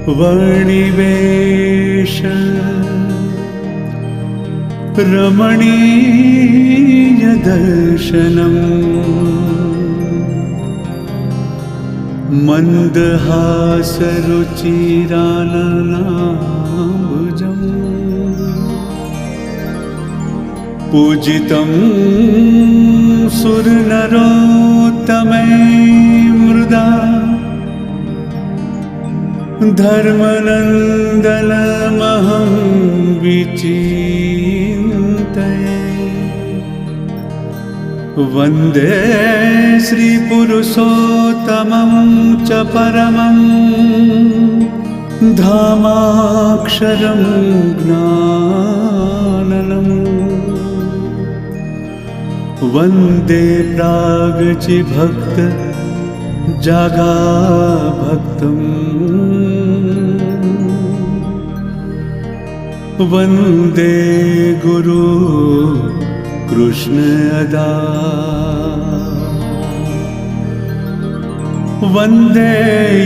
वर्णिवेश रमणीय दर्शनम् मन्दहासरुचिराननाम्बुजम् पूजितं सुरनरोत्तमे मृदा धर्मनन्दनमहं विचिन्तये। वन्दे श्रीपुरुषोत्तमं च परमं धामाक्षरं ज्ञाननम्। वन्दे प्रागचिभक्त जागा भक्तम्। वन्दे गुरु कृष्ण अदा। वन्दे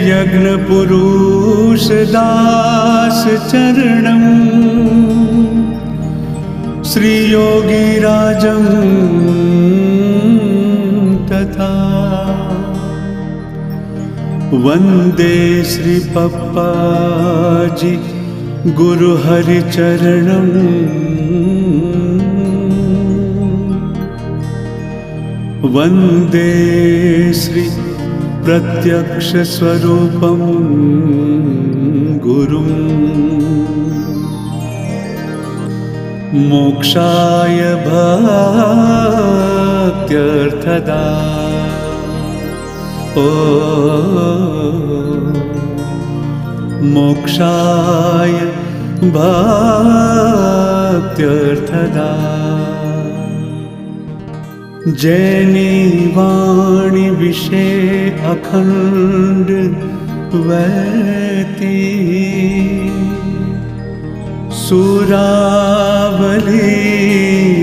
यज्ञपुरुष दास चरणम् श्रीयोगिराजं तथा। वन्दे श्रीपप्पाजी गुरुहरिचरणम्। वन्दे श्री प्रत्यक्षस्वरूपं गुरुम्। मोक्षाय भक्त्यर्थदा। ओ मोक्षाय भक्त्यर्थदा। जैनी वाणी विषे अखंड वैती सुरावली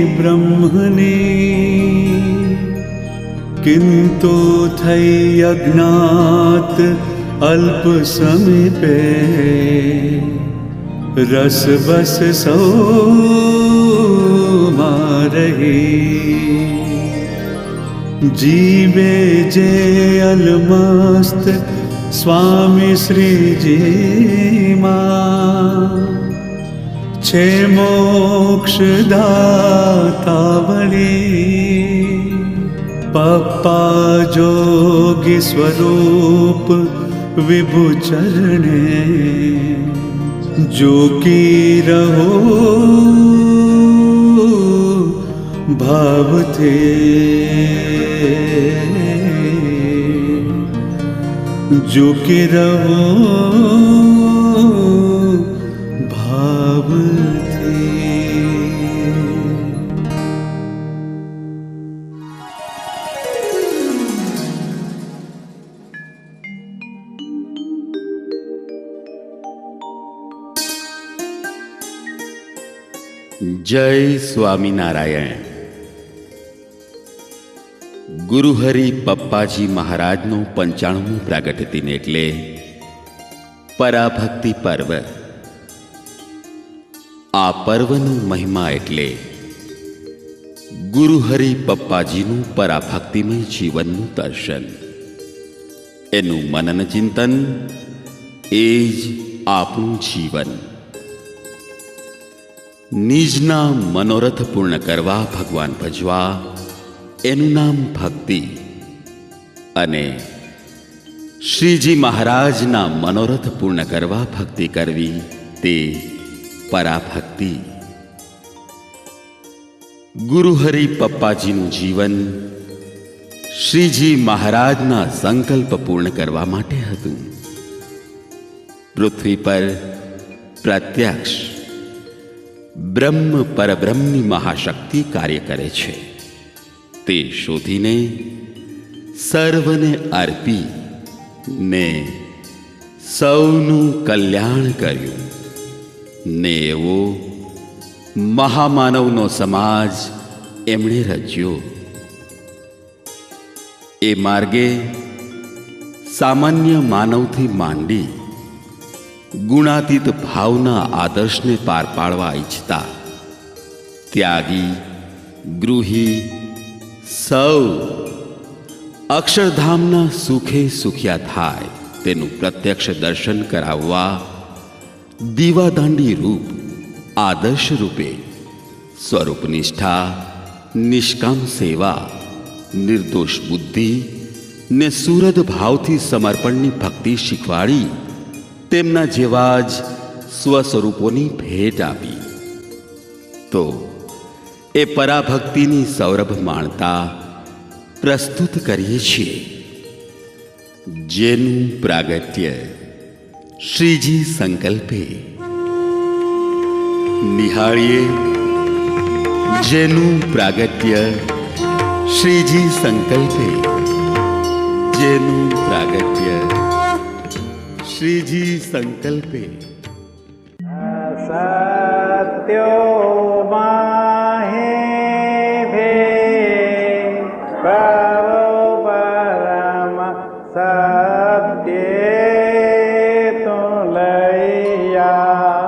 ब्रह्मणी किंतु थई अज्ञात अल्प समीपे रस बस सो मारही। जीवे जे अलमस्त स्वामी श्री जी मां छे मोक्ष दातावली। पप्पा जोगी स्वरूप विभु चरणे जो की रहो भाव थे। जो की रहो भाव थे। जय स्वामीनारायण। गुरुहरि पप्पाजी महाराजનો 95મું પ્રાગટ્ય દિન એટલે પરાભક્તિ પર્વ। આ પર્વનો મહિમા એટલે ગુરુહરિ પપ્પાજીનું પરાભક્તિમય જીવનનું દર્શન, એનું મનન ચિંતન, એ જ આપણું જીવન। નિજના મનોરથ પૂર્ણ કરવા ભગવાન ભજવા, એનું નામ ભક્તિ। અને શ્રીજી મહારાજના મનોરથ પૂર્ણ કરવા ભક્તિ કરવી તે પરાભક્તિ। ગુરુહરિ પપ્પાજીનું જીવન શ્રીજી મહારાજના સંકલ્પ પૂર્ણ કરવા માટે હતું। પૃથ્વી પર પ્રત્યક્ષ બ્રહ્મ પરબ્રહ્મની મહાશક્તિ કાર્ય કરે છે, તે શોધીને સર્વને અર્પી ને સૌનું કલ્યાણ કર્યું ને એવો મહામાનવનો સમાજ એમણે રચ્યો। એ માર્ગે સામાન્ય માનવથી માંડી ગુણાતીત ભાવના આદર્શને પાર પાડવા ઈચ્છતા ત્યાગી, ગૃહી સૌ અક્ષરધામના સુખે સુખ્યા થાય તેનું પ્રત્યક્ષ દર્શન કરાવવા દીવાદાંડી રૂપ આદર્શ રૂપે સ્વરૂપ નિષ્ઠા, નિષ્કામ સેવા, નિર્દોષ બુદ્ધિ ને સુરદ ભાવથી સમર્પણની ભક્તિ શીખવાડી તેમના જેવા જ સ્વસ્વરૂપોની ભેટ આપી. તો એ પરાભક્તિની સૌરભ માણતા પ્રસ્તુત કરીએ છીએ જેનું પ્રાગટ્ય શ્રીજી સંકલ્પે. નિહાળીએ જેનું પ્રાગટ્ય શ્રીજી સંકલ્પે, જેનું પ્રાગટ્ય શ્રીજી સંકલ્પે. સત્યો માહે ભે પ્રભુ પરમ સત્યે તો લૈયા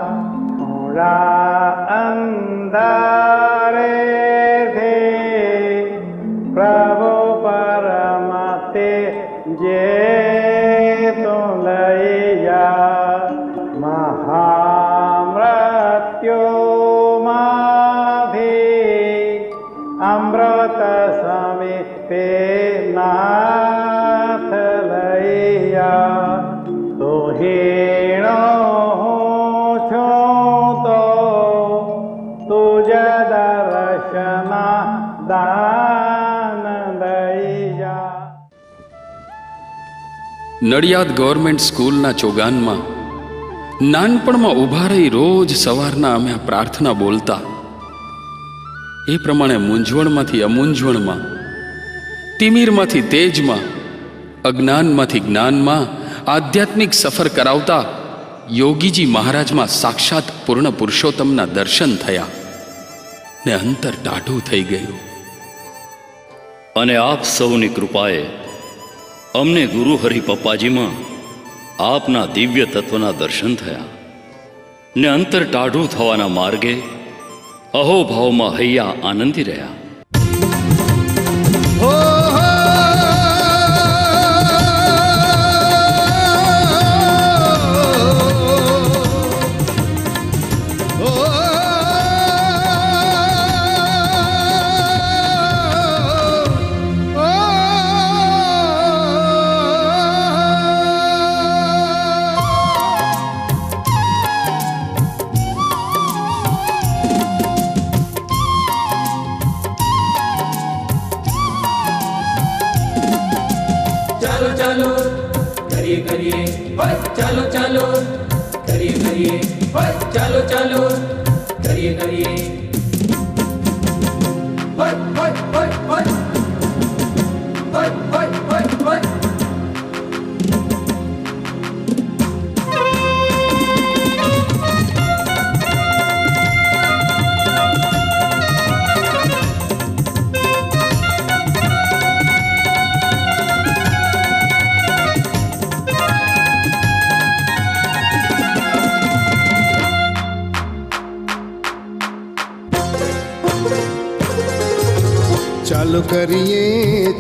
મૂળા અંધારે ભે પ્રભુ પરમ તે જે તો લૈયા મહામૃત્યુમાંથી અમૃત સમીપે નાથ લૈયા. તો હીણો હું છું તો તુજ દર્શના દાન દૈયા. નડિયાદ ગવર્મેન્ટ સ્કૂલના ચોગાનમાં નાનપણમાં ઊભા રહી રોજ સવારના અમે આ પ્રાર્થના બોલતા. એ પ્રમાણે મૂંઝવણમાંથી અમૂંઝવણમાં, તિમિરમાંથી તેજમાં, અજ્ઞાનમાંથી જ્ઞાનમાં આધ્યાત્મિક સફર કરાવતા યોગીજી મહારાજમાં સાક્ષાત પૂર્ણ પુરુષોત્તમના દર્શન થયા ને અંતર ટાઢું થઈ ગયું. અને આપ સૌની કૃપાએ અમને ગુરુ હરિ પપ્પાજીમાં આપના દિવ્ય તત્વના દર્શન થયા ને અંતર ટાઢું થવાના માર્ગે અહોભાવમાં હૈયા આનંદી રહ્યા. ચાલો કરીએ કરીએ હોય, ચાલો ચાલો કરીએ કરીએ હોય, ચાલો ચાલો કરીએ કરીએ હોય હોય હોય હોય હોય હોય હોય હોય.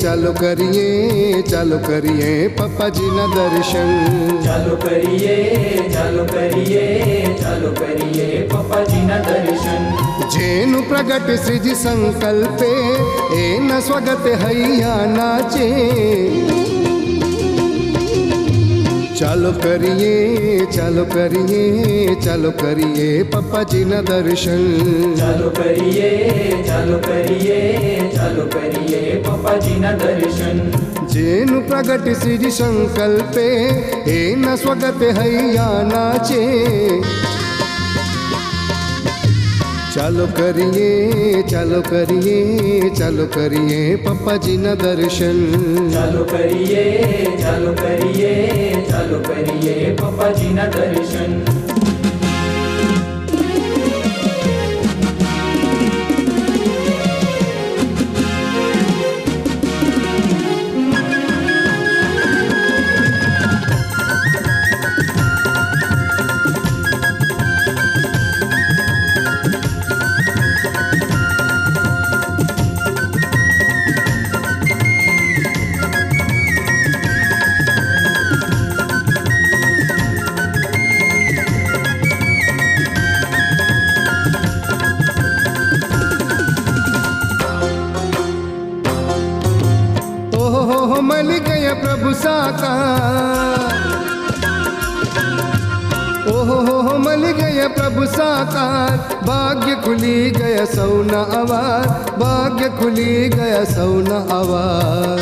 ચાલો કરીએ ચાલો કરીએ પપ્પાજીના દર્શન. ચાલો કરીએ ચાલો કરીએ ચાલો કરીએ પપ્પાજીના દર્શન. જેનું પ્રગટ શ્રીજી સંકલ્પે એના સ્વાગત હૈયા નાચે. ચાલો કરીએ ચાલો કરીએ ચાલો કરીએ પપ્પાજીના દર્શન. ચાલો કરીએ ચાલો કરીએ ચાલો કરીએ પપ્પાજીના દર્શન. જેનું પ્રગટ શ્રીજી સંકલ્પે એના સ્વાગત હૈયા નાચે. ચાલો કરીએ ચાલો કરીએ ચાલો કરીએ પપ્પાજીના દર્શન. ચાલો કરીએ ચાલો કરીએ ચાલો કરીએ પપ્પાજીના દર્શન. गए प्रभु साकार, ओहो हो मल गए प्रभु साकार, भाग्य खुली गया सौना आवार, भाग्य खुली गया सौना आवार।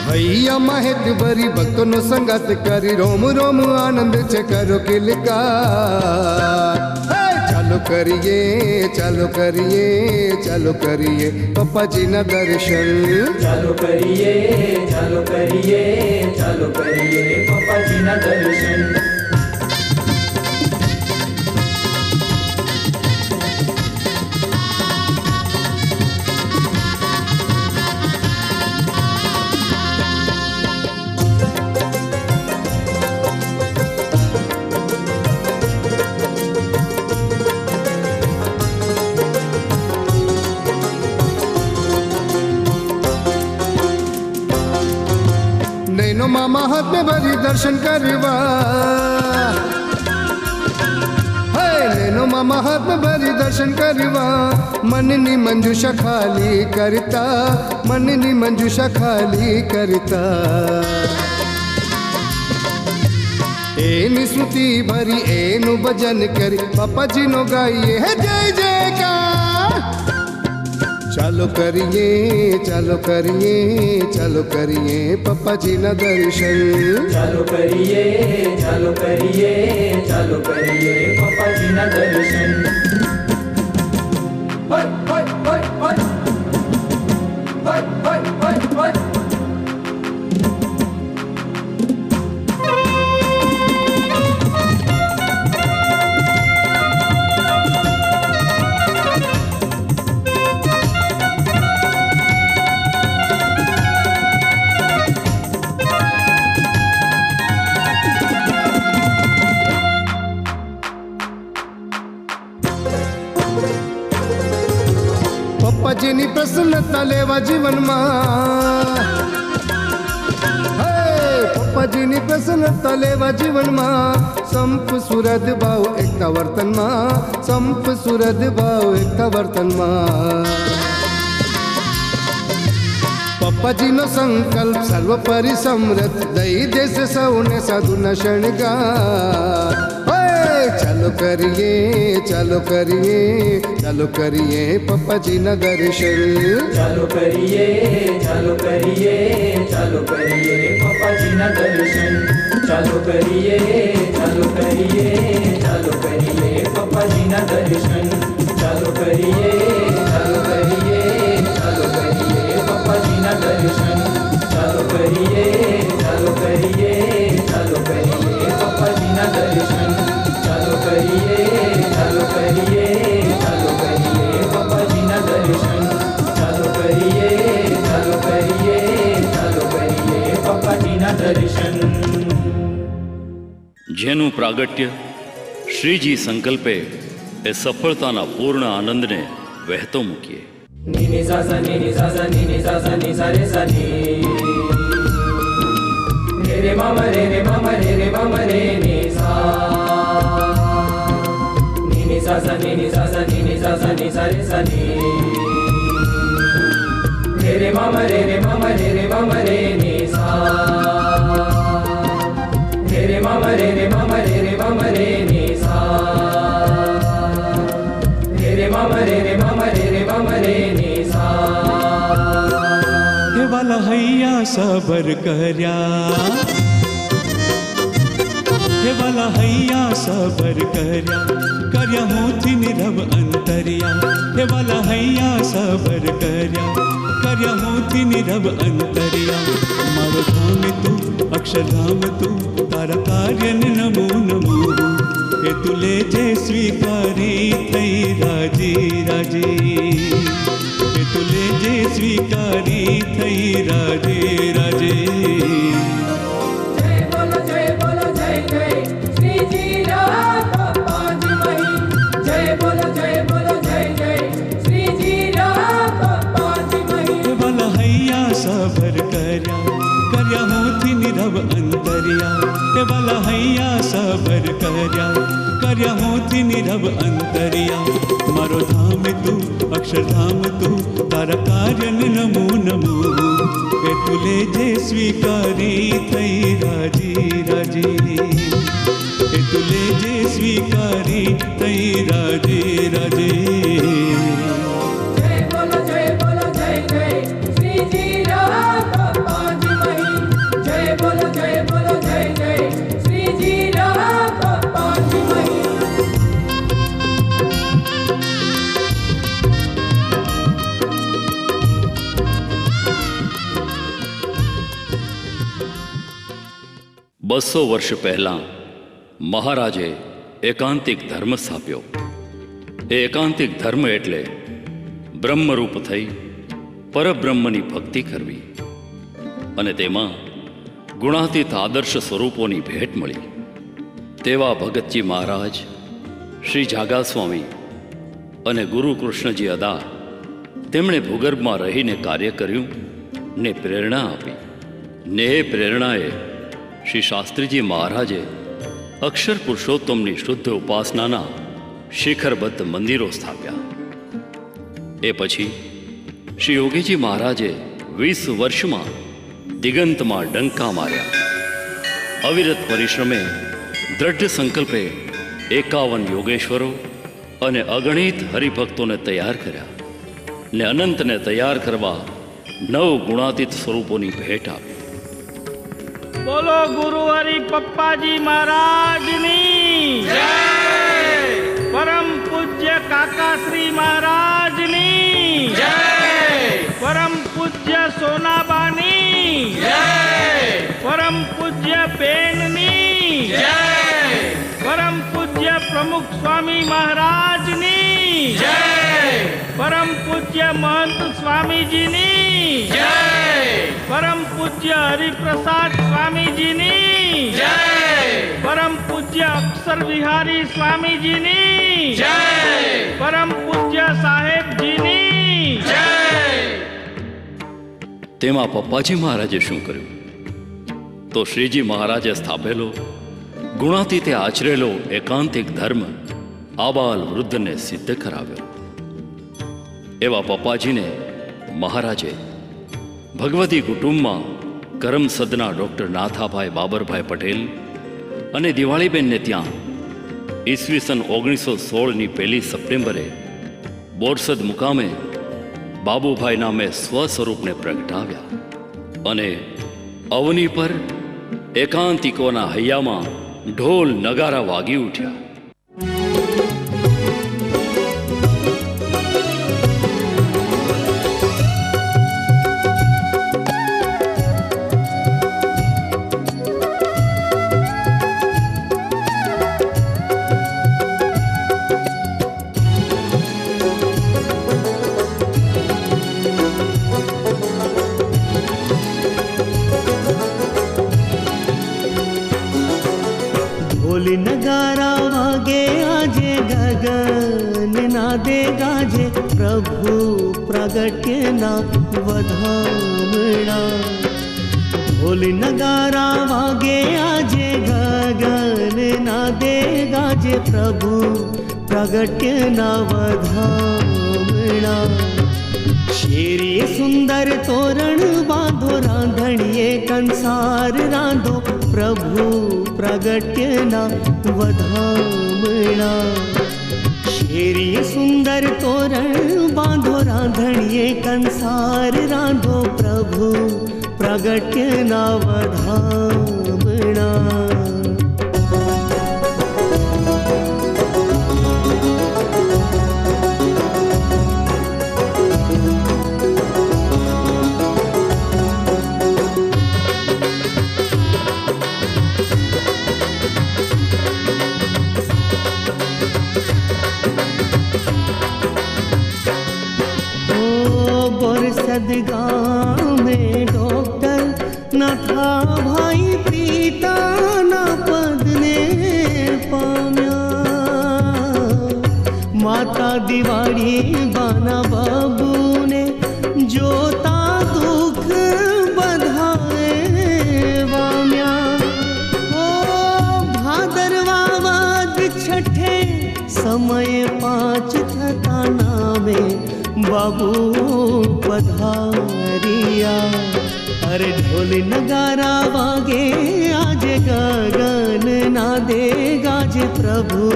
भैया महत भरी भक्तों संगत करी, रोम रोम आनंद से करो किलकार। चालू करिए चालू करिए चालू करिए पप्पा जी ना दर्शन, चालू करिए चालू करिए चालू करिए पप्पा जी ना दर्शन। नैनो मामा हाथ में भरी दर्शन करवा, नैनो मामा हाथ में भरी दर्शन करवा, मननी मंजूषा खाली करता, मननी मंजूषा खाली करता। एनु स्मृति भरी एनु भजन करी, पापा जी नो गाइए है जय जयकार। चालू करिए चालू करिए चालू करिए पप्पा जी ना दर्शन, चालू करिए चालू करिए चालू करिए पप्पा जी ना दर्शन। होय होय होय होय होय होय होय होय। पप्पा जी नी प्रसन्नता लेवा जीवन मा, पप्पा जी नी प्रसन्नता लेवा जीवन मा, संप सुरद भाव एकता वर्तन मा, संप सुरद भाव एकता वर्तन मा। पप्पा जी नो संकल्प सर्वपरि समृद्ध, दई देश सौने साधु न शणगार। चालू करिए चालू करिए चालू करिए पप्पा जी ना दर्शन, चालू करिए चालू करिए चालू करिए पप्पा जी ना दर्शन। चालू करिए चालू करिए चालू करिए पप्पा जी ना दर्शन। चालू करिए चालू करिए चालू करिए पप्पा जी ना दर्शन। चालू करिए चालू करिए चालू करिए पप्पा जी ना दर्शन। चालू करिए चालू करिए चालू करिए पप्पा जी ना दर्शन। चालू करिए चालू करिए चालू करिए पप्पा जी ना दर्शन। જેનું પ્રાગટ્ય શ્રીજી સંકલ્પે એ સફળતાના પૂર્ણ આનંદને વહેતો મૂકીએ. ની ની સા સા ની ની સા સા ની ની સા સા ની સા રે સા ની રે મમ રે મમ રે મમ રે ની સા ની સા સા ની ની સા સા ની ની સા સા ની સા રે સા ની રે મમ રે મમ રે ની સા रे मम रे मम रे नि सा रे मम रे मम रे नि सा। हे वाला हैया सबर कर्या, हे वाला हैया सबर कर्या, कर्या होती निरव अंतरिया। हे वाला हैया सबर कर्या, कर्या होती निरव अंतरिया। मारो धाम तू अक्षरधाम तू, तारा कार्य नमो नमो। हे तुले जे स्वीकारी तई राजी राजी, हे तुले जे स्वीकारी थई राजे राजे। जय बोलो जय जय श्री जी राम पप्पा जी मही। जय बोलो जय श्री जी राम पप्पा जी मही। वाला हैया सबर कर्या, कर्या होती निरा निरव अंतरिया हे वाला हैया सबर कर्या होती निरव अंतरिया मारो धाम तू अक्षरधाम तू तारा कार्य नमो नमो के तुले जे स्वीकारी थई राजी राजी के तुले जे स्वीकारी थई राजी राजी जय बोलो जय जय श्री जी राम पांच मही जय बोलो जय जय श्री जी राम पांच मही બસો વર્ષ પહેલાં મહારાજે એકાંતિક ધર્મ સ્થાપ્યો. એ એકાંતિક ધર્મ એટલે બ્રહ્મરૂપ થઈ પરબ્રહ્મની ભક્તિ કરવી અને તેમાં ગુણાતીત આદર્શ સ્વરૂપોની ભેટ મળી. તેવા ભગતજી મહારાજ, શ્રી જાગા સ્વામી અને ગુરુ કૃષ્ણજી અદા તેમણે ભૂગર્ભમાં રહીને કાર્ય કર્યું ને પ્રેરણા આપી. ને એ પ્રેરણાએ શ્રી શાસ્ત્રીજી મહારાજે અક્ષર પુરુષોત્તમની શુદ્ધ ઉપાસનાના શિખરબદ્ધ મંદિરો સ્થાપ્યા. એ પછી શ્રી યોગીજી મહારાજે 20 વર્ષમાં દિગંતમાં ડંકા માર્યા. અવિરત પરિશ્રમે દ્રઢ સંકલ્પે 51 યોગેશ્વરો અને અગણિત હરિભક્તોને તૈયાર કર્યા ને અનંતને તૈયાર કરવા 9 ગુણાતીત સ્વરૂપોની ભેટ આપી. બોલો ગુરુ હરિ પપ્પાજી મહારાજની જય, પરમ પૂજ્ય કાકાશ્રી મહારાજની જય, પરમ પૂજ્ય સોનાબાની જય, પરમ પૂજ્ય બેનની જય, પરમ પૂજ્ય પ્રમુખ સ્વામી મહારાજની જય, પરમ પૂજ્ય મહંત સ્વામીજીની જય, પરમ પૂજ્ય હરિપ્રસાદ સ્વામીજીની જય, પરમ પૂજ્ય અક્ષર વિહારી સ્વામીજીની જય, પરમ પૂજ્ય સાહેબજીની જય. તેમાં પપ્પાજી મહારાજે શું કર્યું? તો શ્રીજી મહારાજે સ્થાપેલો ગુણાતીતે આચરેલો એકાંતિક ધર્મ આબાલ વૃદ્ધને સિદ્ધ કરાવ્યો. એવા પપ્પાજીને મહારાજે ભગવતી કુટુંબમાં કરમસદના ડૉક્ટર નાથાભાઈ બાબરભાઈ પટેલ અને દિવાળીબેનને ત્યાં ઈસવીસન 1916ની 1 સપ્ટેમ્બરે બોરસદ મુકામે બાબુભાઈ નામે સ્વસ્વરૂપને પ્રગટાવ્યા અને અવની પર એકાંતિકોના હૈયામાં ઢોલ નગારા વાગી ઉઠ્યા. नगारा वागे आजे गगन नादे गाजे प्रभु प्रगट्य ना वधामणा. ढोल नगारा वागे आजे गगन नादे गाजे प्रभु प्रगट्य ना वधामणा. शेरी सुंदर तोरण बांधो रांधणिये कंसार रांधो प्रभु प्रगट्य ना वधामणा. शेरी सुंदर तोरण बांधो रांधणिये कंसार रांधो प्रभु प्रगट्य ना वधामणा. बोरसद गाँव में डॉक्टर न था भाई पिता ना पद ने पाम्या. माता दिवाળી बाना बाबू ने जोता दुख बधाए वाम्या. બાબુ પધારિયા. અરે ઢોલ નગારા વાગે આજે ગગન ના દે ગાજે પ્રભુ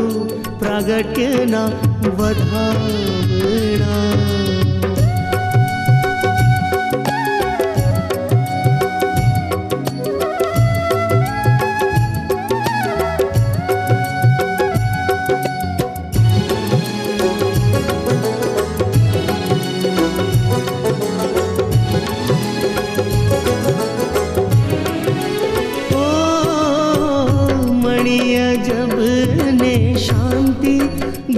પ્રાગટ્યના વધામણા. जब ने शांति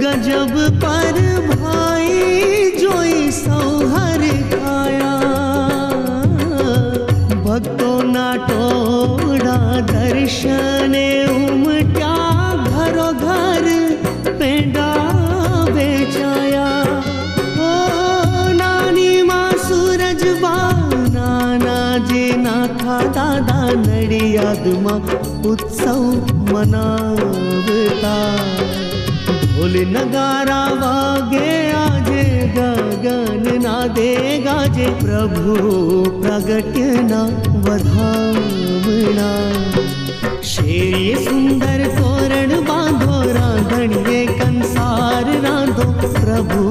गजब पर भाई जोई सौहर खाया. भक्तो ना टोड़ा दर्शने उमट्या घरो घर पेंડા વેચાયા. ઓ નાની માં સૂરજ નાના જે નાથા દાદા નડિયાદમાં ઉત્સવ મનાવતા. ઢોલ નગારા વાગે આજે ગગન ના દે ગાજે પ્રભુ પ્રગટ્યના વધામણા. શેરીએ સુંદર તોરણ બાંધો રાંધણીએ કંસાર રાંધો પ્રભુ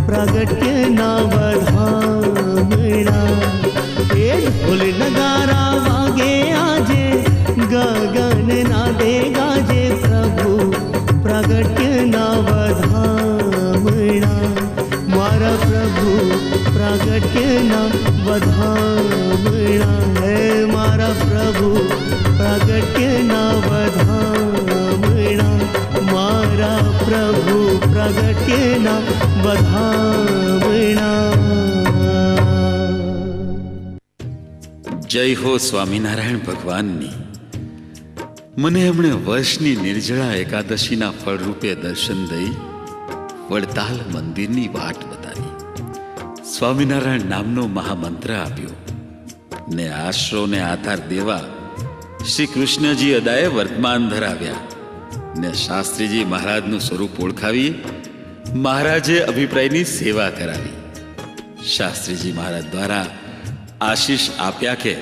પ્રગટ્યના વધામણા. એ ઢોલ નગારા વાગે આજે ગગન ના દે ગાજે પ્રભુ પ્રગટ્યના વધામણા. મારા પ્રભુ પ્રગટ્યના વધામણા. હે મારા પ્રભુ પ્રગટ્યના વધામણા. મારા પ્રભુ પ્રગટ્યના વધામણા. જય હો સ્વામિનારાયણ ભગવાનની. મને એમણે વર્ષની નિર્જળા એકાદશીના ફળરૂપે દર્શન દઈ વડતાલ મંદિરની વાટ બતાવી. સ્વામિનારાયણ નામનો મહામંત્ર આપ્યો ને આશરોને આધાર દેવા શ્રી કૃષ્ણજી અદાએ વર્તમાન ધરાવ્યા ને શાસ્ત્રીજી મહારાજનું સ્વરૂપ ઓળખાવી મહારાજે અભિપ્રાયની સેવા કરાવી. શાસ્ત્રીજી મહારાજ દ્વારા આશીષ આપ્યા કે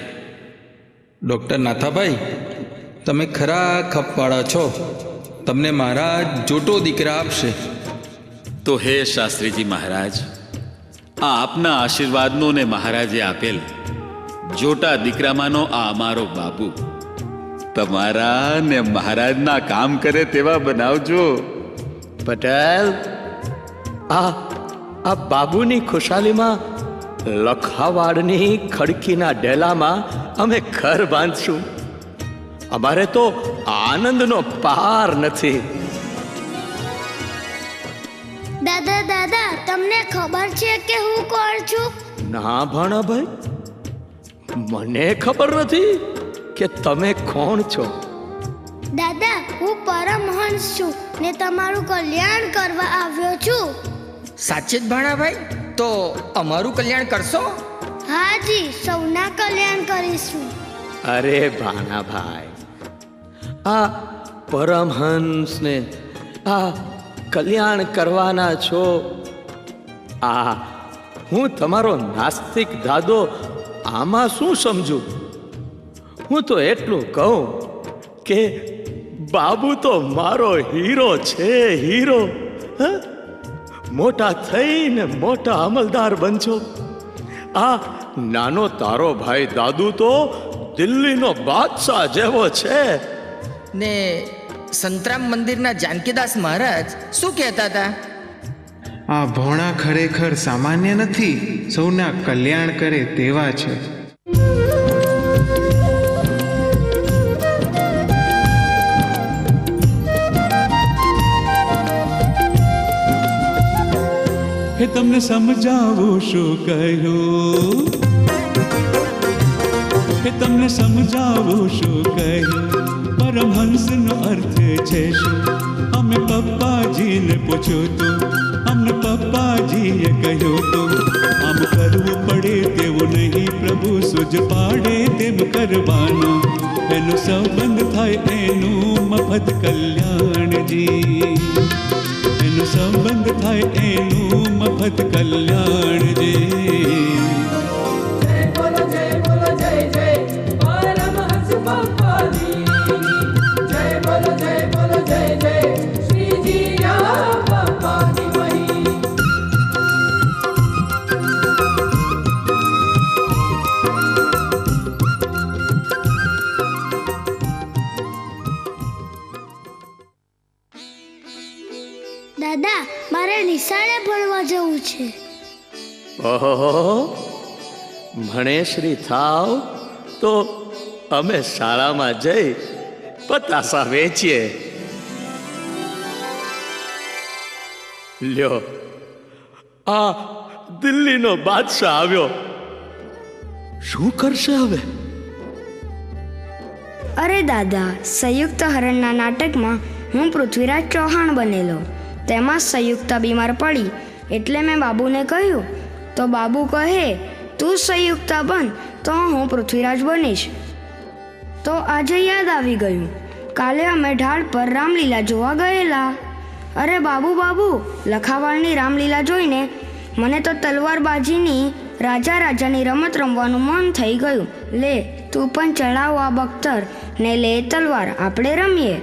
ડૉક્ટર નાથાભાઈ, તમે ખરા ખપવાળા છો. તમને મહારાજ જોટો દીકરા આપશે. તો હે શાસ્ત્રીજી મહારાજ, આ આપના આશીર્વાદનો ને મહારાજે આપેલ જોટા દીકરામાંનો આ અમારો બાબુ તમારા ને મહારાજના કામ કરે તેવા બનાવજો. પટેલ, આ બાબુની ખુશાલીમાં લખાવાડની ખડકીના ડેલામાં અમે ઘર બાંધશું. અમારે તો આનંદનો પાર નથી. દાદા દાદા, તમને ખબર છે કે હું કોણ છું? ના ભાણાભાઈ, મને ખબર નથી કે તમે કોણ છો. દાદા, હું પરમહંસ છું ને તમારું કલ્યાણ કરવા આવ્યો છું. સાચે જ ભાણાભાઈ? તો અમારું કલ્યાણ કરશો? હાજી, સૌના કલ્યાણ કરીશું. અરે ભાણાભાઈ, આ પરમહંસને આ કલ્યાણ કરવાના છો. હું તમારો નાસ્તિક દાદો આમાં શું સમજુ? હું તો એટલું કહું કે બાબુ તો મારો હીરો છે, હીરો. મોટા થઈને મોટા અમલદાર બનજો. આ નાનો તારો ભાઈ દાદુ તો દિલ્હીનો બાદશાહ જેવો છે. ને સંતરામ મંદિરના જાનકીદાસ મહારાજ શું કહેતા હતા? આ ભોણા ખરેખર સામાન્ય નથી, સૌના કલ્યાણ કરે તેવા છે. હે તમને સમજાવું શું કહ્યું, હે તમને સમજાવું શું કહ્યું. પરમહંસનો અર્થ છે શું? અમે પપ્પાજીને પૂછ્યું તું, અમને પપ્પાજીએ કહ્યું તું. આમ કરવું પડે તેવું નહીં, પ્રભુ સૂઝ પાડે તેમ કરવાનું. એનો સંબંધ થાય એનું મફત કલ્યાણજી, એનો સંબંધ થાય એનું મફત होवत कल्याण जे। जय बोलो जय जय परमहंस पप्पा जी। जय बोलो जय जय श्री जी पप्पा जी वही। દાદા મારે નિશાળે ભણવા જવું છે. ઓહો, ભણેશ્રી થાવ તો અમે શાળામાં જઈ પતાસા વેચીએ. લ્યો, આ દિલ્હીનો બાદશાહ આવ્યો. શું કરશે હવે? અરે દાદા, સંયુક્ત હરણના નાટકમાં હું પૃથ્વીરાજ ચૌહાણ બનેલો. તેમાં સંયુક્તા બીમાર પડી એટલે મેં બાબુને કહ્યું, તો બાબુ કહે તું સંયુક્તા બન તો હું પૃથ્વીરાજ બનીશ. તો આજે યાદ આવી ગયું, કાલે અમે ઢાળ પર રામલીલા જોવા ગયેલા. અરે બાબુ, લખાવાળની રામલીલા જોઈને મને તો તલવારબાજીની રાજાની રમત રમવાનું મન થઈ ગયું. લે તું પણ ચડાવ આ બખ્તર ને લે તલવાર, આપણે રમીએ.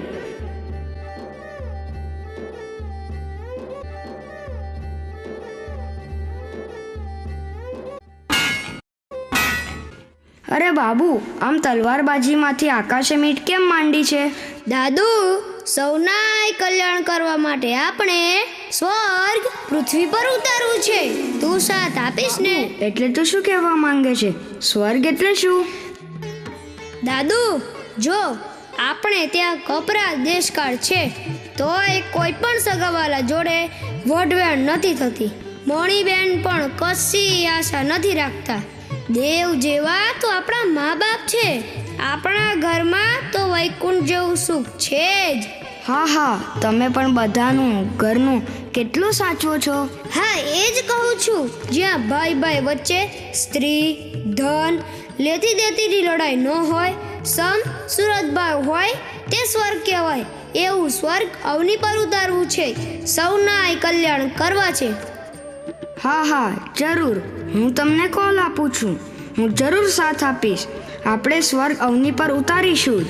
અરે બાબુ, આમ તલવારબાજીમાંથી આકાશે મીટ કેમ માંડી છે? દાદુ, સૌનાય કલ્યાણ કરવા માટે આપણે સ્વર્ગ પૃથ્વી પર ઉતારવું છે. તું સાથ આપીશ ને? એટલે તું શું કહેવા માંગે છે? સ્વર્ગ એટલે શું? દાદુ, જો આપણે ત્યાં કપરા દેશકાળ છે તોય કોઈ પણ સગાવાલા જોડે વઢવેણ નથી થતી. મણીબેન પણ કશી આશા નથી રાખતા. દેવ જેવા તો આપણા મા બાપ છે. આપણા ઘરમાં તો વૈકુંઠ જેવું સુખ છે જ. હા, તમે પણ બધાનું ઘરનું કેટલું સાચવો છો. હા, એ જ કહું છું. જ્યાં ભાઈ વચ્ચે સ્ત્રી ધન લેતી દેતીની લડાઈ ન હોય, સમ સુરતભાઈ હોય, તે સ્વર્ગ કહેવાય. એવું સ્વર્ગ અવની પર ઉતારવું છે. સૌના કલ્યાણ કરવા છે. હા, જરૂર. હું તમને કોલ આપું છું. હું જરૂર સાથ આપીશ. આપણે સ્વર્ગ અવની પર ઉતારીશું.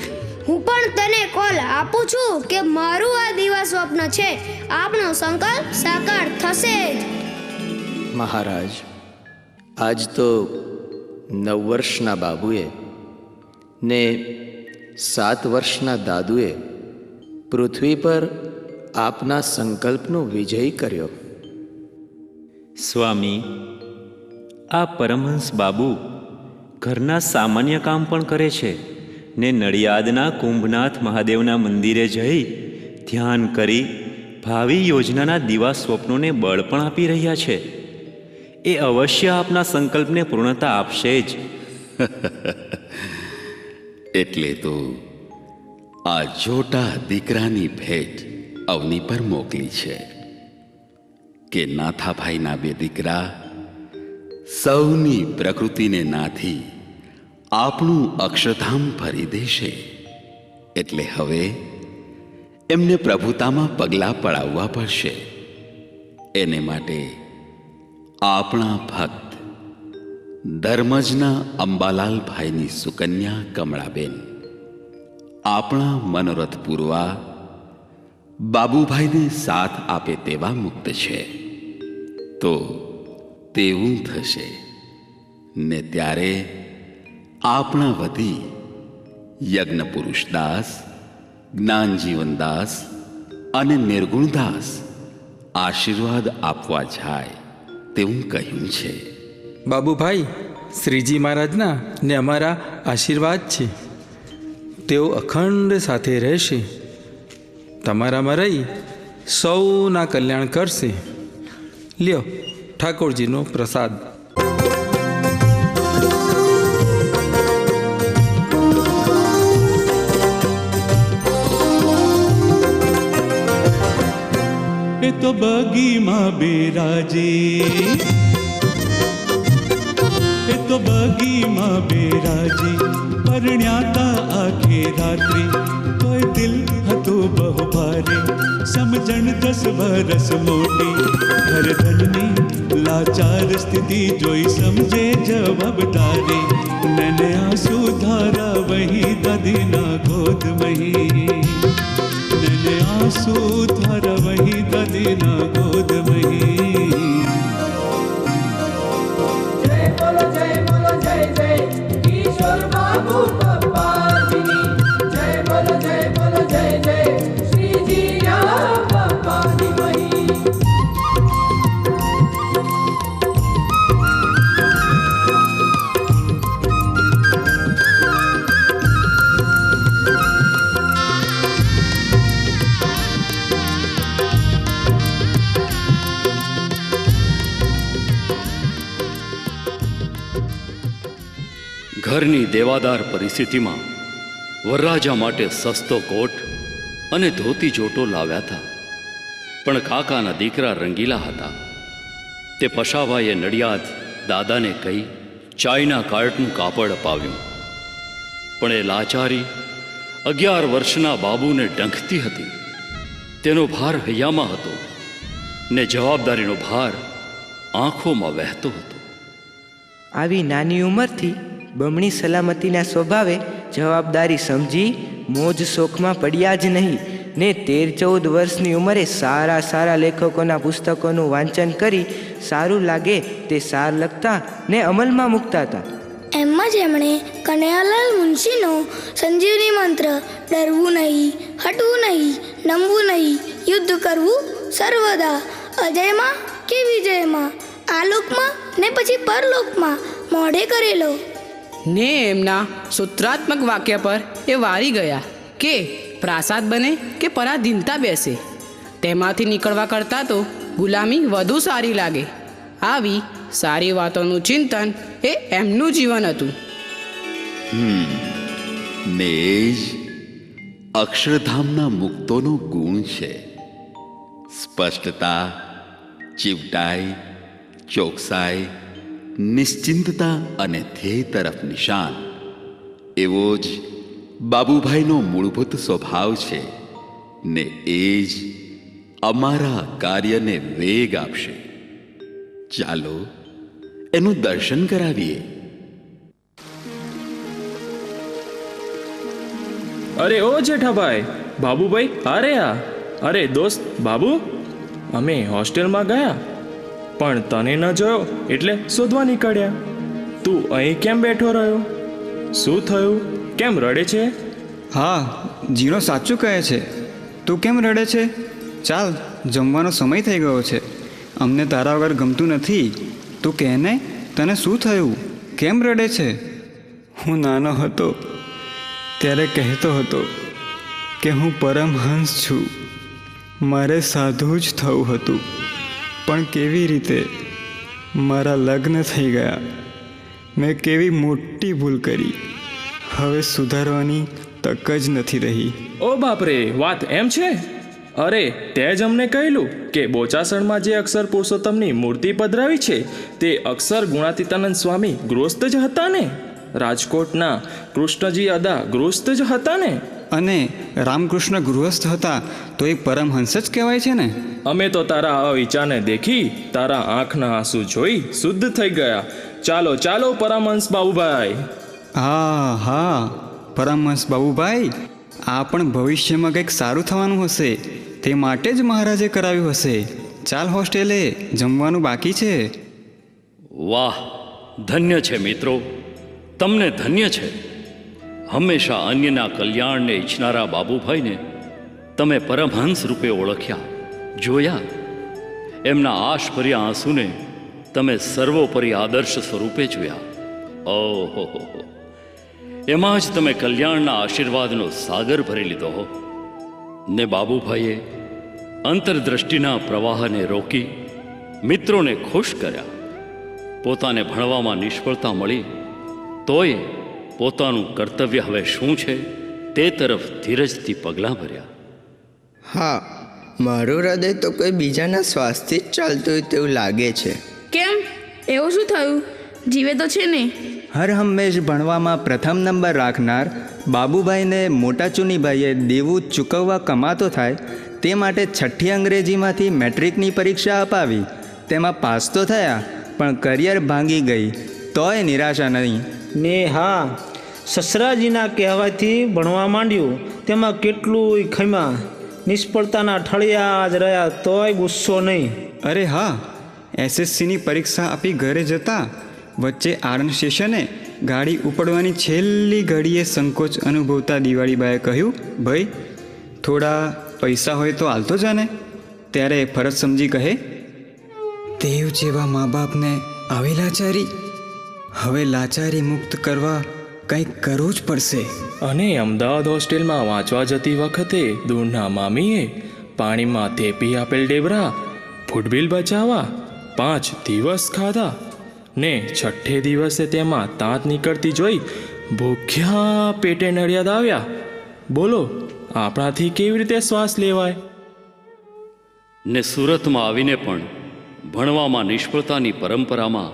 હું પણ તને કોલ આપું છું કે મારું આ દિવા સ્વપ્ન છે. આપણો સંકલ્પ સાકાર થશે જ. મહારાજ, આજ તો 9 વર્ષના બાબુએ ને 7 વર્ષના દાદુએ પૃથ્વી પર આપના સંકલ્પનો વિજય કર્યો. સ્વામી, આ પરમહંસ બાબુ ઘરના સામાન્ય કામ પણ કરે છે ને નડિયાદના કુંભનાથ મહાદેવના મંદિરે જઈ ધ્યાન કરી ભાવિ યોજનાના દિવા સ્વપ્નોને બળ પણ આપી રહ્યા છે. એ અવશ્ય આપના સંકલ્પને પૂર્ણતા આપશે જ. એટલે તો આ જોટા દીકરાની ભેટ અવની પર મોકલી છે કે નાથાભાઈના 2 દીકરા સૌની પ્રકૃતિને નાથી આપણું અક્ષરધામ ભરી દેશે. એટલે હવે એમને પ્રભુતામાં પગલાં પડાવવા પડશે. એને માટે આપણા ભક્ત ધર્મજના અંબાલાલભાઈની સુકન્યા કમળાબેન આપણા મનોરથ પૂરવા બાબુભાઈને સાથ આપે તેવા મુક્ત છે. તો તેવું થશે ને ત્યારે આપણા વતી યજ્ઞ પુરુષદાસ, જ્ઞાનજીવનદાસ અને નિર્ગુણદાસ આશીર્વાદ આપવા જાય તેવું કહ્યું છે. બાબુભાઈ, શ્રીજી મહારાજના ને અમારા આશીર્વાદ છે. તેઓ અખંડ સાથે રહેશે, તમારામાં રહી સૌના કલ્યાણ કરશે. લ્યો ઠાકોરજીનો પ્રસાદ. એ તો બગીમાં બેરાજે, એ તો બગીમાં બેરાજે, પરણ્યાતા આખે રાત્રિ, કોઈ દિલ હતું બહુ ભારે, સમજણ 10 વરસ મોટી, ઘર ધનની લાચાર સ્થિતિ જોઈ સમજે જવાબદારી, નैने आंसू धारा वही दादीना गोद मही, नैने आंसू धारा वही दादीना गोद मही। जय बोलो जय जय किशोर बाबू पप्पाजीनी, जय बोलो जय जय श्रीजी पप्पाजी मही। ઘરની દેવાદાર પરિસ્થિતિમાં વરરાજા માટે સસ્તો કોટ અને ધોતી જોટો લાવ્યા હતા, પણ કાકાના દીકરા રંગીલા હતા. તે પશાભાઈએ નડિયાદ દાદાને કહી ચાઈના કાર્ટનું કાપડ અપાવ્યું, પણ એ લાચારી 11 વર્ષના બાબુને ડંખતી હતી. તેનો ભાર હૈયામાં હતો ને જવાબદારીનો ભાર આંખોમાં વહેતો હતો. આવી નાની ઉંમરથી બમણી સલામતીના સ્વભાવે જવાબદારી સમજી મોજ શોખમાં પડ્યા જ નહીં ને 13-14 વર્ષની ઉંમરે સારા લેખકોના પુસ્તકોનું વાંચન કરી સારું લાગે તે સાર લખતા ને અમલમાં મૂકતા હતા. એમ જ એમણે કનૈયાલાલ મુનશીનો સંજીવની મંત્ર ડરવું નહીં, હટવું નહીં, નમવું નહીં, યુદ્ધ કરવું સર્વદા, અજયમાં કે વિજયમાં, આલોકમાં ને પછી પરલોકમાં મોઢે કરેલો. ને એમના સૂત્રાત્મક વાક્ય પર એ વારી ગયા કે પ્રાસાદ બને કે પરાધીનતા બેસે, તેમાંથી નીકળવા કરતાં તો ગુલામી વધુ સારી લાગે. આવી સારી વાતોનું ચિંતન એ એમનું જીવન હતું. ને એ જ અક્ષરધામના મુક્તોનો ગુણ છે. સ્પષ્ટતા, ચીવટાઈ, ચોકસાઈ, નિશ્ચિંતતા અને ધ્યેય તરફ નિશાન, એવો જ બાબુભાઈનો મૂળભૂત સ્વભાવ છે ને એ જ અમારા કાર્યને વેગ આપશે. ચાલો એનું દર્શન કરાવીએ. અરે ઓ જેઠાભાઈ, બાબુભાઈ અરે અરે દોસ્ત બાબુ, અમે હોસ્ટેલમાં ગયા પણ તને ન જોયો એટલે શોધવા નીકળ્યા. તું અહીં કેમ બેઠો રહ્યો? શું થયું? કેમ રડે છે? હા, જીનો સાચું કહે છે. તું કેમ રડે છે? ચાલ, જમવાનો સમય થઈ ગયો છે. અમને તારા વગર ગમતું નથી. તું કહે ને, તને શું થયું? કેમ રડે છે? હું નાનો હતો ત્યારે કહેતો હતો કે હું પરમહંસ છું, મારે સાધુ જ થવું હતું. પણ કેવી રીતે? મારા લગ્ન થઈ ગયા. મેં કેવી મોટી ભૂલ કરી. હવે સુધારવાની તક જ નથી રહી. ઓ બાપરે, વાત એમ છે? અરે તે જ અમને કહેલું કે બોચાસણમાં જે અક્ષર પુરુષોત્તમની મૂર્તિ પધરાવી છે તે અક્ષર ગુણાતીતાનંદ સ્વામી ગૃહસ્થ જ હતા ને? રાજકોટના કૃષ્ણજી અદા ગૃહસ્થ જ હતા ને? અને રામકૃષ્ણ ગૃહસ્થ હતા તો એ પરમહંસ જ કહેવાય છે ને? અમે તો તારા આ વિચારને દેખી, તારા આંખના આંસુ જોઈ શુદ્ધ થઈ ગયા. ચાલો ચાલો પરમહંસ બાબુભાઈ. હા, પરમહંસ બાબુભાઈ, આ પણ ભવિષ્યમાં કંઈક સારું થવાનું હશે, તે માટે જ મહારાજે કરાવ્યું હશે. ચાલ હોસ્ટેલે, જમવાનું બાકી છે. વાહ, ધન્ય છે મિત્રો, તમને ધન્ય છે. હંમેશા અન્યના કલ્યાણને ઈચ્છનારા બાબુભાઈને તમે પરમહંસ રૂપે ઓળખ્યા, જોયા. એમના આશભર્યા આંસુને તમે સર્વોપરી આદર્શ સ્વરૂપે જોયા. ઓહો, એમાં જ તમે કલ્યાણના આશીર્વાદનો સાગર ભરી લીધો હો. ને બાબુભાઈએ અંતરદ્રષ્ટિના પ્રવાહને રોકી મિત્રોને ખુશ કર્યા. પોતાને ભણવામાં નિષ્ફળતા મળી તોય પોતાનું કર્તવ્ય હવે શું છે તે તરફ ધીરજથી પગલાં ભર્યા. હા, મારું હૃદય તો કોઈ બીજાના શ્વાસથી જ ચાલતું હોય તેવું લાગે છે. કેમ? એવું શું થયું? જીવે તો છે ને? હર હંમેશ ભણવામાં પ્રથમ નંબર રાખનાર બાબુભાઈને મોટા ચુનીભાઈએ દેવું ચૂકવવા કમાતો થાય તે માટે 6ઠ્ઠી અંગ્રેજીમાંથી મેટ્રિકની પરીક્ષા અપાવી. તેમાં પાસ તો થયા, પણ કરિયર ભાંગી ગઈ, તોય નિરાશા નહીં. ને હા, સસરાજીના કહેવાથી ભણવા માંડ્યું, તેમાં કેટલું ખમ્યા, નિષ્ફળતાના ઠળિયા જ રહ્યા, તોય ગુસ્સો નહીં. અરે હા, એસએસસીની પરીક્ષા આપી ઘરે જતા વચ્ચે આણંદ સ્ટેશને ગાડી ઉપડવાની છેલ્લી ઘડીએ સંકોચ અનુભવતા દિવાળીબાએ કહ્યું, ભાઈ થોડા પૈસા હોય તો હાલતો જાને. ત્યારે ફરજ સમજી કહે, દેવ જેવા મા બાપને આવી લાચારી, હવે લાચારી મુક્ત કરવા કંઈક કરવું જ પડશે. અને અમદાવાદ હોસ્ટેલમાં વાંચવા જતી વખતે દૂરના મામીએ પાણીમાં થેપી આપેલ ડેબરા ફૂટબિલ બચાવવા 5 દિવસ ખાધા ને 6 દિવસે તેમાં તાંત નીકળતી જોઈ ભૂખ્યા પેટે નડિયાદ આવ્યા. બોલો, આપણાથી કેવી રીતે શ્વાસ લેવાય? ને સુરતમાં આવીને પણ ભણવામાં નિષ્ફળતાની પરંપરામાં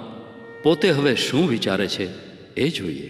પોતે હવે શું વિચારે છે એ જોઈએ.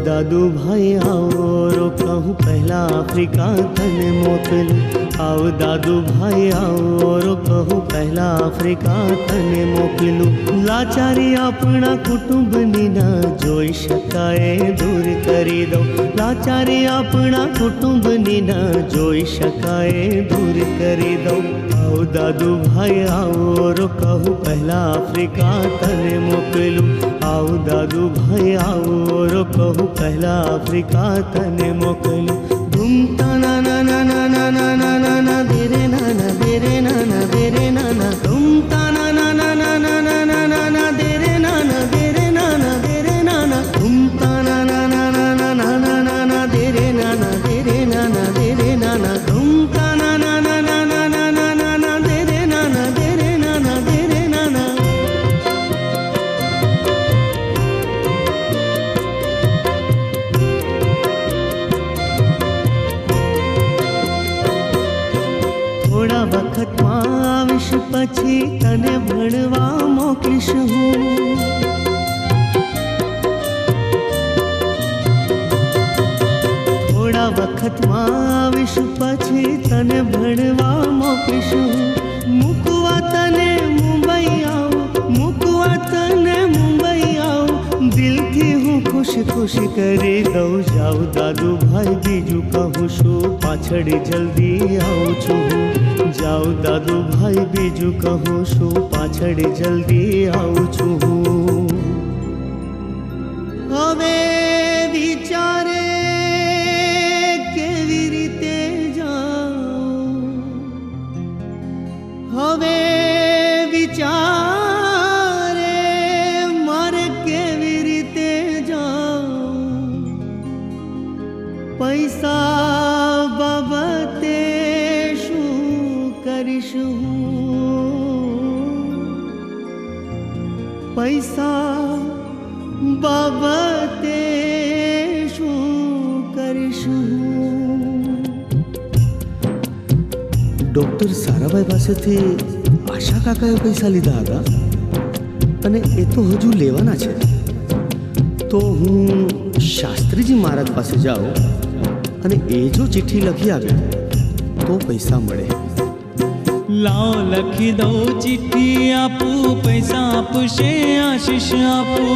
દાદુ ભાઈ આવો રો કહું પહેલા આફ્રિકા તને મોકલું. આવ દાદુ ભાઈ આવો રો કહું પહેલા આફ્રિકા તને મોકલું. લાચારી આપણા કુટુંબની ના જોઈ શકાય દૂર કરી દઉં. લાચારી આપણા કુટુંબની ના જોઈ શકાય દૂર કરી દઉં. આવ દાદુ ભાઈ આવો રો કહું પહેલા આફ્રિકા તને મોકલું. આવ દાદુ ભાઈ આવો રો કહું પહેલા આફ્રિકા તને મોકલું. ઘૂમતા ના ના ના ના ના ના ના ના ના દેરે ના ના દેરે ના ના દેરે ના ના. ઘૂમતા ના ના ના ના ના ના ના ના ના દેરે ના ના દેરે ના ના દેરે ના ના. ઘૂમતા ના ના ના ના ના ના ના ના ના દેરે ના ના દેરે ના ના દેરે ના ના. ઘૂમતા ના ના ના ના ના ના ના ના ના દેરે ના ના દેરે ના ના દેરે ના ના. થોડા વખતમાં આવીશ પછી તને ભણવા મોકલીશ હું. થોડા વખતમાં આવીશ પછી તને ભણવા મોકલીશ હું. મૂકવા તને મુંબઈ આવું, મૂકવા તને મુંબઈ આવું. દિલથી હું ખુશ ખુશ કરી દઉં. જાઉં દાદુ ભાઈ બીજું કહું છું, પાછળ જલ્દી આવું છું હું. જાઉં દાદુ ભાઈ બીજું કહું છું, પાછળ જલ્દી આવું છું હું. હવે વિચારે કેવી રીતે જાઉં. હવે વિચારે મારે કેવી રીતે જાઉં. પૈસા બાબતે કરીશું. પૈસા બાબતે શું કરીશું. ડૉક્ટર સારાભાઈ પાસેથી આશા કાકાએ પૈસા લીધા હતા અને એ તો હજુ લેવાના છે. તો હું શાસ્ત્રીજી મહારાજ પાસે જાઉં અને એ જો ચિઠ્ઠી લખી આવે તો પૈસા મળે. લાવ લખી દઉં ચિઠ્ઠી આપું, પૈસા આપશે આશીષ આપું.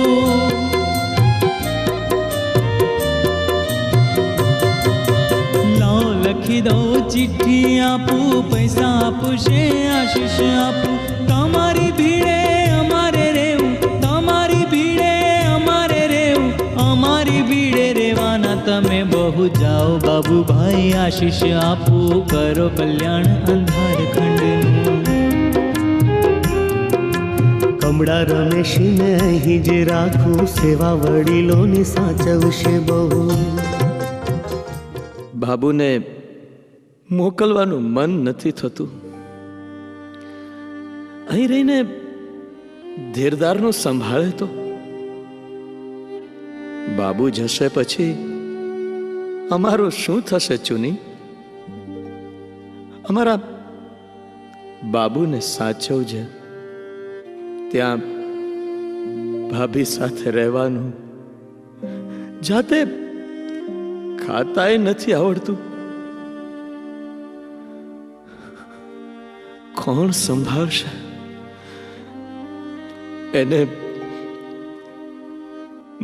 લાવ લખી દઉં ચિઠ્ઠી આપું, પૈસા આપશે આશીષ આપું. તમારી ભીડે અમારે રેવું, તમારી ભીડે અમારે રેવું, અમારી ભીડે રેવાના તમે બહુ જાઓ. બાબુભાઈ આશીષ આપું, કરો કલ્યાણ અંધાર ખંડનું. હમણાં રમેશને અહીં જ રાખું, સેવા વડીલોને સાચવશે બહુ. બાબુને મોકલવાનું મન નથી થતું. અહીં રહીને ધીરદારનું સંભાળે તો. બાબુ જશે પછી અમારું શું થશે ચુની? અમારા બાબુને સાચવજે. ત્યાં ભાભી સાથે રહેવાનું, જાતે ખાતાય નથી આવડતું. કોણ સંભાળશે એને?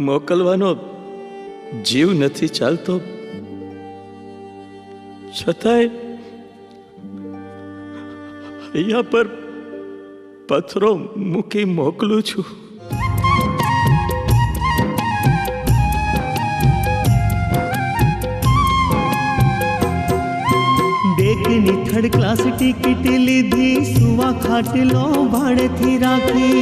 મોકલવાનો જીવ નથી ચાલતો, છતાંય અહીંયા પર પથરો મૂકી મોકલું છું. ડેકની થર્ડ ક્લાસ ટિકિટ લીધી, સુવા ખાટલો ભાડેથી રાખી.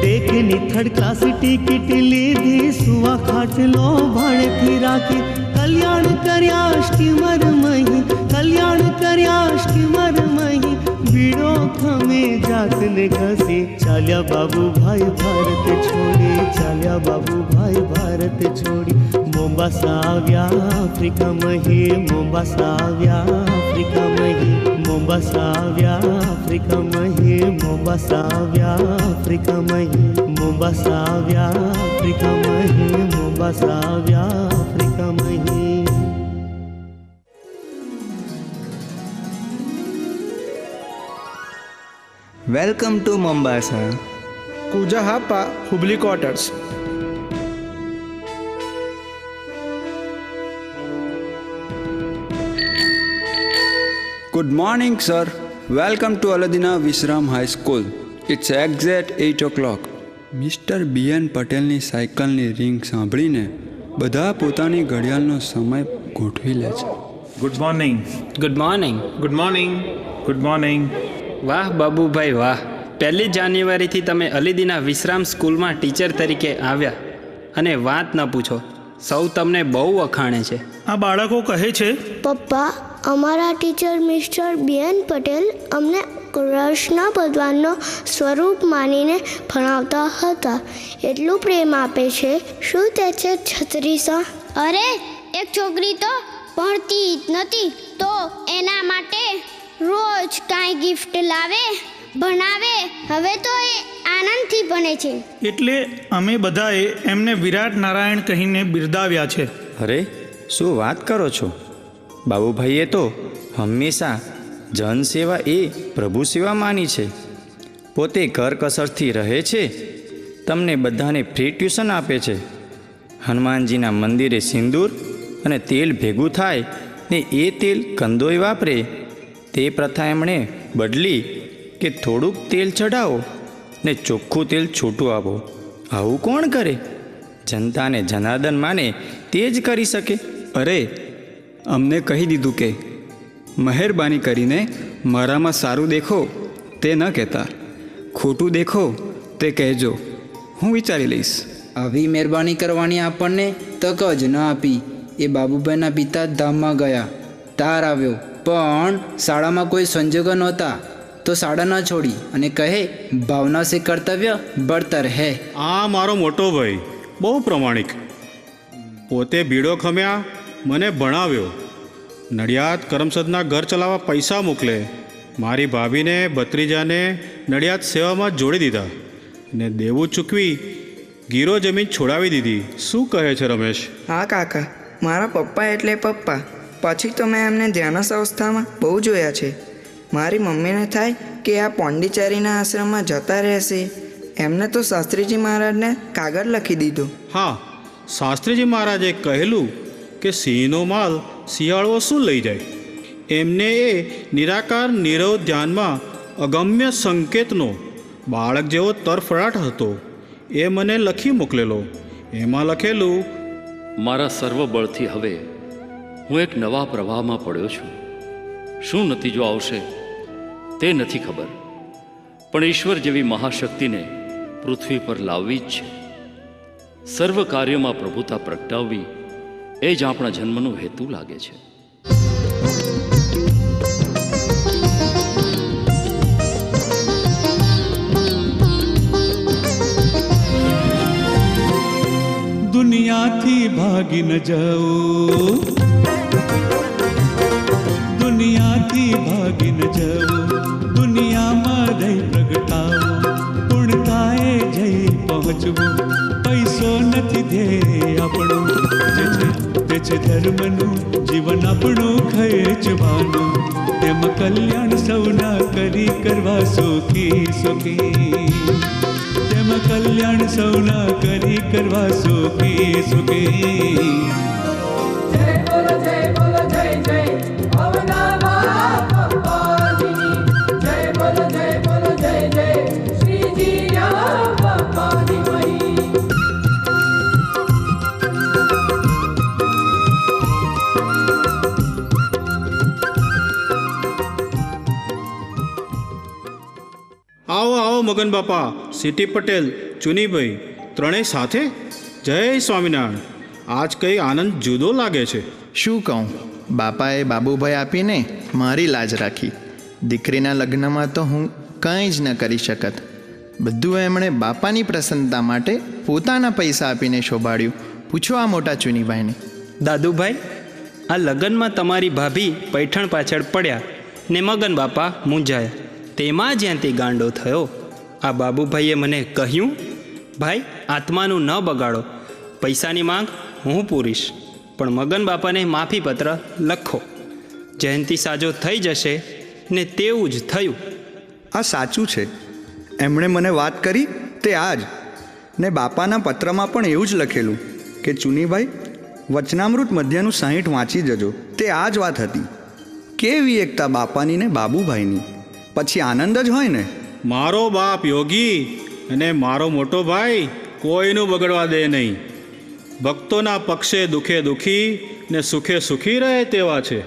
ડેકની થર્ડ ક્લાસ ટિકિટ લીધી, સુવા ખાટલો ભાડેથી રાખી. કલ્યાણ કર્યા સ્ટીમર મહી, કલ્યાણ કર્યા સ્ટીમર મહી, બીડો ખમે જાતને ઘસી. ચાલ્યા બાબુભાઈ ભારત છોડી, ચાલ્યા બાબુભાઈ ભારત છોડી. મોમ્બાસા આવ્યા આફ્રિકા મહી, મોમ્બાસા આવ્યા આફ્રિકા મહી, મોમ્બાસા આવ્યા આફ્રિકા મહી, મોમ્બાસા આવ્યા આફ્રિકા મહી, મોમ્બાસા આવ્યા આફ્રિકા મહી, મોમ્બાસા આવ્યા આફ્રિકા મહી. Welcome to Mombasa. Kuja hapa Hubli quarters. Good morning, sir. Welcome to Aladina Visram High School. It's exact 8 o'clock. Mister BN પટેલની સાયકલની રિંગ સાંભળીને બધા પોતાની ઘડિયાળનો સમય ગોઠવી લે છે. Good morning. Good morning. Good morning. Good morning. વાહ બાબુભાઈ વાહ, 1 જાન્યુઆરીથી તમે અલીદીના વિશ્રામ સ્કૂલમાં ટીચર તરીકે આવ્યા અને વાત ન પૂછો, સૌ તમને બહુ વખાણે છે. આ બાળકો કહે છે, પપ્પા, અમારા ટીચર મિસ્ટર બીએન પટેલ અમને કૃષ્ણ ભગવાનનો સ્વરૂપ માનીને ભણાવતા હતા. એટલું પ્રેમ આપે છે. શું તે છે છત્રીસા? અરે, એક છોકરી તો ભણતી જ નથી, તો એના માટે રોજ કાંઈ ગિફ્ટ લાવે, ભણાવે. હવે તો એ આનંદથી ભણે છે. એટલે અમે બધાએ એમને વિરાટ નારાયણ કહીને બિરદાવ્યા છે. અરે, શું વાત કરો છો? બાબુભાઈએ તો હંમેશા જનસેવા એ પ્રભુ સેવા માની છે. પોતે ઘર કસરથી રહે છે, તમને બધાને ફ્રી ટ્યુશન આપે છે. હનુમાનજીના મંદિરે સિંદૂર અને તેલ ભેગું થાય ને એ તેલ કંદોય વાપરે, તે પ્રથા એમણે બદલી કે થોડુંક તેલ ચઢાવો ને ચોખ્ખું તેલ છૂટું આપો. આવું કોણ કરે? જનતાને જનાર્દન માને તે જ કરી શકે. અરે, અમને કહી દીધું કે મહેરબાની કરીને મારામાં સારું દેખો તે ન કહેતા, ખોટું દેખો તે કહેજો, હું વિચારી લઈશ. આવી મહેરબાની કરવાની આપણને તક જ ન આપી. એ બાબુભાઈના પિતા ધામમાં ગયા, તાર આવ્યો, પણ શાળામાં કોઈ સંજોગો નહોતા તો શાળા ન છોડી અને કહે ભાવના સે કર્તવ્ય બળતર હે. આ મારો મોટો ભાઈ બહુ પ્રમાણિક, પોતે બીડો ખમ્યા, મને ભણાવ્યો, નડિયાદ કરમસદના ઘર ચલાવવા પૈસા મોકલે, મારી ભાભીને ભત્રીજાને નડિયાદ સેવામાં જોડી દીધા ને દેવું ચૂકવી ગીરો જમીન છોડાવી દીધી. શું કહે છે રમેશ? હા કાકા, મારા પપ્પા એટલે પપ્પા. પછી તો મેં એમને ધ્યાનસ અવસ્થામાં બહુ જોયા છે. મારી મમ્મીને થાય કે આ પોંડિચેરીના આશ્રમમાં જતા રહેશે. એમને તો શાસ્ત્રીજી મહારાજને કાગળ લખી દીધો. હા, શાસ્ત્રીજી મહારાજે કહેલું કે સિંહનો માલ શિયાળો શું લઈ જાય. એમને એ નિરાકાર નીરવ ધ્યાનમાં અગમ્ય સંકેતનો બાળક જેવો તરફડાટ હતો. એ મને લખી મોકલેલો. એમાં લખેલું, મારા સર્વ બળથી હવે હું એક નવા પ્રવાહમાં પડ્યો છું. શું નતીજો આવશે તે નથી ખબર, પણ ઈશ્વર જેવી મહાશક્તિને પૃથ્વી પર લાવવી જ છે. સર્વ કાર્યોમાં પ્રભુતા પ્રગટાવવી એ જ આપણા જન્મનો હેતુ લાગે છે. દુનિયાથી ભાગી ન જાઓ, દુનિયાથી ભાગી ન જાઓ, દુનિયામાં રહી પ્રગટાવો, પૂર્ણતાએ જઈ પહોંચવું. પૈસો નથી ધ્યેય આપણું, જે છે ધર્મનું જીવન આપણું ખેંચવાનું. તેમ કલ્યાણ સૌના કરી કરવા સુખી સુખી, તેમ કલ્યાણ સૌના કરી કરવા સુખી સુખી. જય બોલો જય બોલો જય જય ભવનામાં પપ્પાજીની. જય બોલો જય જય શ્રીજી પપ્પાની મહી. આવો આવો મગન બાપા, સિટી પટેલ, ચુનીભાઈ ત્રણેય સાથે. જય સ્વામિનારાયણ. આજ કંઈ આનંદ જુદો લાગે છે. શું કહું, બાપાએ બાબુભાઈ આપીને મારી લાજ રાખી. દીકરીના લગ્નમાં તો હું કંઈ જ ન કરી શકત. બધું એમણે બાપાની પ્રસન્નતા માટે પોતાના પૈસા આપીને શોભાડ્યું. પૂછો આ મોટા ચુનીભાઈને. દાદુભાઈ, આ લગ્નમાં તમારી ભાભી પૈઠણ પાછળ પડ્યા ને મગન બાપા મૂંઝાયા. તેમાં જ્યાંથી ગાંડો થયો. આ બાબુભાઈએ મને કહ્યું, ભાઈ આત્માનું ન બગાડો, પૈસાની માંગ હું પૂરીશ, પણ મગન બાપાને માફીપત્ર લખો. જયંતી સાજો થઈ જશે ને તેવું જ થયું. આ સાચું છે. એમણે મને વાત કરી તે આજ, ને બાપાના પત્રમાં પણ એવું જ લખેલું કે ચુનીભાઈ વચનામૃત મધ્યનું 60 વાંચી જજો. તે આ જ વાત હતી. કેવી એકતા બાપાની ને બાબુભાઈની. પછી આનંદ જ હોય ને. મારો બાપ યોગી અને મારો મોટો ભાઈ કોઈનું બગડવા દે નહીં. ભક્તોના પક્ષે દુખે દુખી ને સુખે સુખી રહે તેવા છે.